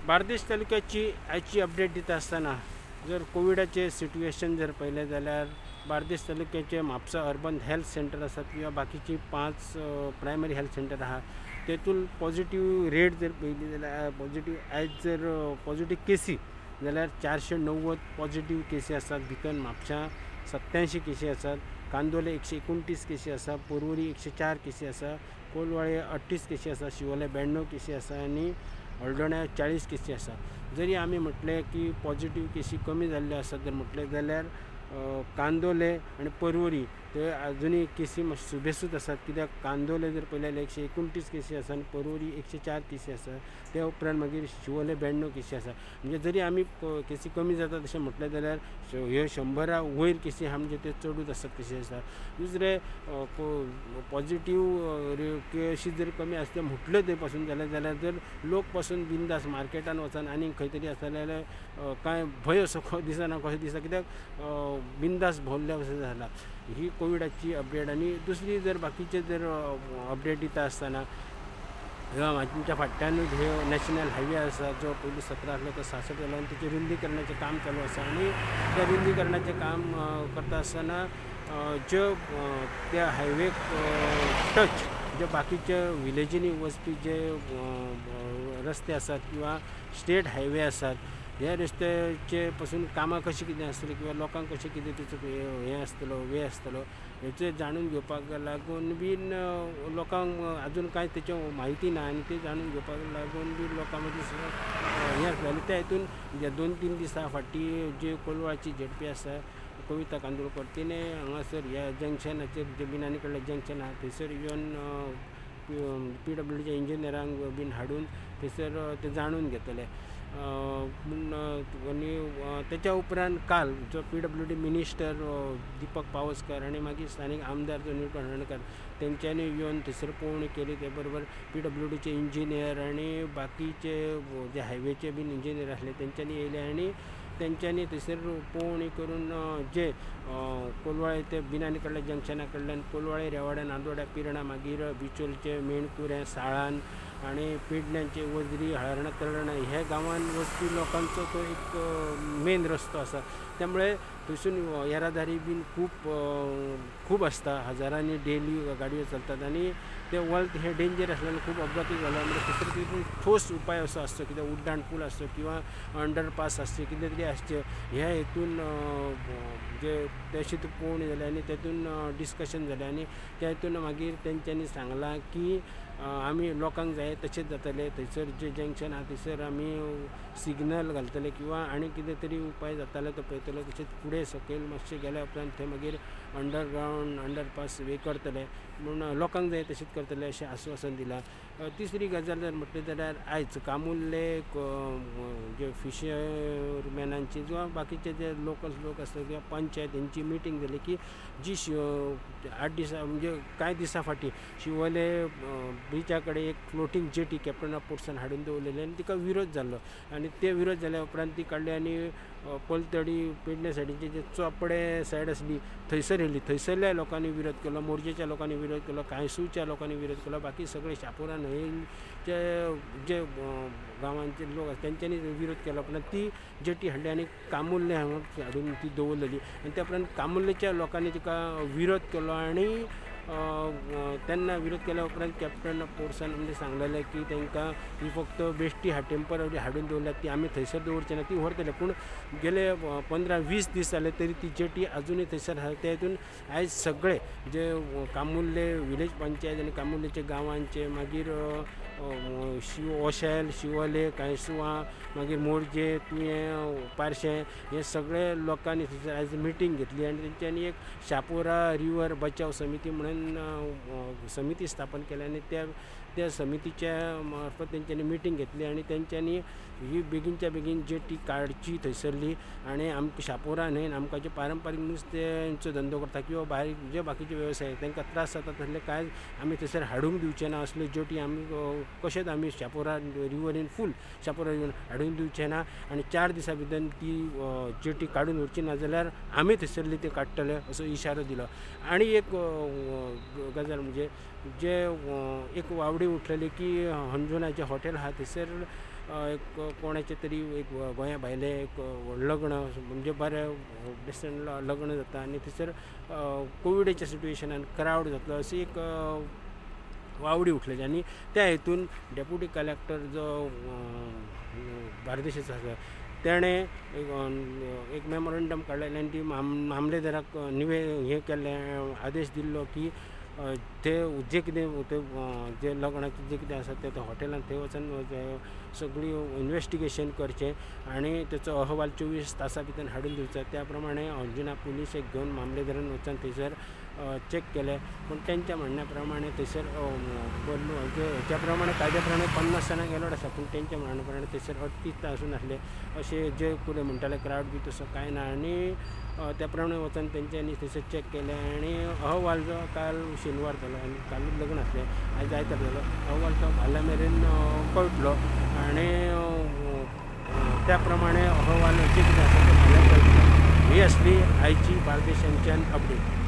बार्देस तालुक्याची आजची अपडेट दिता आसतना जर कोविडाचे सिट्युएशन जर पळयलें जाल्यार बार्देस तालुक्याचे म्हापसा अर्बन हेल्थ सेंटर आसात किंवा बाकीची 5 प्रायमरी हेल्थ सेंटर आहा तेतून पॉझिटिव्ह रेट जर पळयली जाल्यार पॉझिटिव्ह केसी जाल्यार 490 पॉझिटिव्ह केसी आसात. भितर म्हापशा 87 केसी आसात, कांदोले 129 केसी आसा, पर्वरी 104 केसी आसा, कोलवाळे 38 केसी आसा, शिवोले 92 केसी आसा आणि हळदोण्या 40 केसी आसा. जरी आमी म्हटलें की पॉझिटिव्ह केसी कमी जाल्ल्यो आसात जर म्हटलें जाल्यार कांदोले आणि पर्वरी ते अजुनूय केसी मातशे सुबेसूत आसात. कित्याक कांदोले जर पळयलें जाल्यार 129 केसी आसा आणि पर्वरी 104 केसी आसा. त्या उपरांत मागीर शिवोले 92 केसी आसा. म्हणजे जरी आमी केसी कमी जाता तशें म्हटलें जाल्यार ह्यो 100 वयर केसी आहा म्हणजे ते चडूच आसात कशें आसा. दुसरें पॉझिटिव्ह केसी जर कमी आसता म्हटल्यो थंय पासून जाल्यार जर लोक पासून बिंदास मार्केटान वचून आनी खंय तरी आसा जाल्यार कांय भंय असो दिसना कशें दिसता. कित्याक बिंदास भोंवल्ल्या भशेन जाला. ही कोविडाची अपडेट. आणि दुसरी जर बाकीचे जर अपडेट दिता आसतना आमच्या फाटल्यानूच हे नॅशनल हायवे आसा जो पयलीं 17 आसलो तो 66 जालो आनी तेचें रुंदीकरणाचें काम चालू आसा. आनी त्या रुंदीकरणाचें काम करता आसतना ज्यो त्या हायवेक टच जे बाकीच्या विलेजींनी वचपी जे रस्ते आसात किंवा स्टेट हायवे आसात ह्या रस्त्याचे पासून कामां कशी कितें आसतली किंवा लोकांक कशें कितें तेचो हें आसतलो वे आसतलो हेचें जाणून घेवपाक लागून बीन लोकांक आजून कांय तेची म्हायती ना आनी ते जाणून घेवपाक लागून बी लोकां मदीं हें आसलें. आनी त्या हितून 2-3 दिसा फाटीं जी कोलवाळची झेडपी आसा कविता कांदोळकर तिणे हांगासर ह्या जंक्शनाचेर जे बिनानी कडलें जंक्शन आहा थंयसर येवन PWDच्या इंजिनियरांक बीन हाडून थंयसर ते जाणून घेतले. आनी तेच्या उपरांत काल जो PWD मिनिस्टर दीपक पावसकर आनी मागीर स्थानीक आमदार जो निळकंठ हर्णकार तेंच्यांनी येवन थंयसर पळोवणी केली. ते बरोबर PWDचे इंजिनियर आनी बाकीचे जे हायवेचे बीन इंजिनियर आसले तेंच्यांनी येयले आनी तेंच्यांनी थंयसर पळोवणी करून जे कोलवाळे ते बिनानी कडल्या जंक्शना कडल्यान कोलवाळे रेवाड्या नांदोड्या पिरणा मागीर बिचोलचे मेणकुऱ्या साळान आनी पेडण्यांचे वजरी हळर्णा तळर्णा ह्या गांवांत वचपी लोकांचो तो एक मेन रस्तो आसा. त्यामुळे थंयसून येरादारी बीन खूब आसता. हजारांनी डेली गाडयो चलतात आनी ते वळत हे डेंजर आसल्यान खूब अपघाती जाला. म्हणजे थंयसर तितून ठोस उपाय असो आसचो कित्याक उड्डाण पूल आसचो किंवा अंडरपास आसचे कितें तरी आसचें ह्या हेतून जे तशें पळोवणी जालें आनी तेतून डिस्कशन जालें आनी त्या हितून मागीर तेंच्यांनी सांगलां की आमी लोकांक जाय तशेंच जातलें. थंयसर जे जंक्शन आहा थंयसर आमी सिग्नल घालतले किंवा आनी कितें तरी उपाय जाताले तो पळयतले. तशेंच फुडें सकयल मातशें गेल्या उपरांत थंय मागीर अंडरग्रावंड अंडरपास हे करतले म्हूण लोकांक जाय तशेंच करतले अशें आश्वासन दिलां. तिसरी गजाल जर म्हटली जाल्यार आयज कामुल्ले जे फिशरमॅनांची किंवा बाकीचे जे लोकल लोक आसतात किंवा पंचायत हेंची मिटींग जाली की जी 8 दिसा म्हणजे कांय दिसा फाटीं शिवोले बिचा कडेन एक फ्लोटींग जेटी कॅप्टन ऑफ पोर्ट्सान हाडून दवरलेली आनी तिका विरोध जाल्लो आनी ते विरोध जाल्या उपरांत ती काडली आनी पलतडी पेडण्या सायडीचे जे चोपडे सायड आसली थंयसर येयली. थंयसरल्या लोकांनी विरोध केलो, मोरजेच्या लोकांनी विरोध केलो, कांयसूच्या लोकांनी विरोध केलो, बाकी सगळे शापोरा न्हंयचे जे गांवांचे लोक आसा तेंच्यांनी विरोध केलो. उपरांत ती जेटी हाडली आनी कामुल्ले हांगा हाडून ती दवरलेली आनी त्या उपरांत कामुल्लेच्या लोकांनी तिका विरोध केलो आनी तेन्ना विरोध केल्या उपरांत कॅप्टन ऑफ पोर्ट्सान म्हणजे सांगलेलें की तांकां ही फक्त बेश्टी टेम्पररी हाडून दवरल्यात ती आमी थंयसर दवरचे ना, ती व्हरतले. पूण गेले 15-20 दीस जाले तरी ती जेटी अजुनूय थंयसर आसा. त्या हितून आयज सगळे जे कामुल्ले विलेज पंचायत आनी कामुल्लेचे गांवांचे मागीर ओशेल शिवोले कांयसुवां मागीर मोरजे तुयें पार्शें हे सगळे लोकांनी थंयसर आयज मिटींग घेतली आनी तेंच्यांनी एक शापोरा रिवर बचाव समिती म्हणून समिती स्थापन केली आनी त्या समितीच्या मार्फत तेंच्यांनी मिटींग घेतली आनी तेंच्यांनी ही बेगीनच्या बेगीन जेटी काडची थंयसरली आनी आमकां शापोरा न्हंयेन आमकां जे पारंपारीक नुस्त्यांचो धंदो करता किंवा भायर जे बाकीचे वेवसाय तांकां त्रास जाता तसले कांय आमी थंयसर हाडूंक दिवचे ना. असल्यो जेटी आमी कशेंच आमी शापोरा रिवरीन फूल शापोरा रिवर हाडूंक दिवचे ना आनी 4 दिसां भितर ती जेटी काडून व्हरची ना जाल्यार आमी थंयसरली ती काडटले असो इशारो दिलो. आनी एक गजाल म्हणजे जे एक वावडी उठलेली की अंजुनाचें हॉटेल आहा थंयसर एक कोणाचें तरी एक गोंया भायले एक लग्न म्हणजे बरें डिसंट लग्न जाता आनी थंयसर कोविडाच्या सिट्युएशनान क्रावड जातलो अशी एक वावडी उठलेली आनी त्या हेतून डेप्युटी कलेक्टर जो बार्देशाचो आसा तेणें एक मेमोरंडम काडलेलें आनी ती मामलेदाराक हें केल्लें आदेश दिल्लो की ते जे कितें जे लग्नाचें जे कितें आसा ते हॉटेलांत थंय वचून सगळी इन्वेस्टिगेशन करचें आनी तेचो अहवाल 24 तासां भितर हाडून दिवचो. त्या प्रमाणे अंजुना पुलीस एक घेवन मामलेदारान वचून थंयसर चॅक केलें पूण तेंच्या म्हणण्या प्रमाणे थंयसर हेच्या प्रमाणे कायद्या प्रमाणे 50 जाणांक एलोड आसा पूण तेंच्या म्हणण्या प्रमाणे थंयसर 38 आसूं नासले अशें जे फुडें म्हणटाले क्रावड बी तसो कांय ना आनी त्या प्रमाणे वचून तेंच्यांनी थंयसर चॅक केलें आनी अहवाल जो काल शेनवार जालो आनी कालूच लग्न आसलें आयज आयतार जालो अहवाल तो फाल्यां मेरेन कळटलो आनी त्या प्रमाणे अहवाल जे कितें आसा ते फाल्यां कळटलो. ही आसली आयची बार्देशांच्यान अपडेट.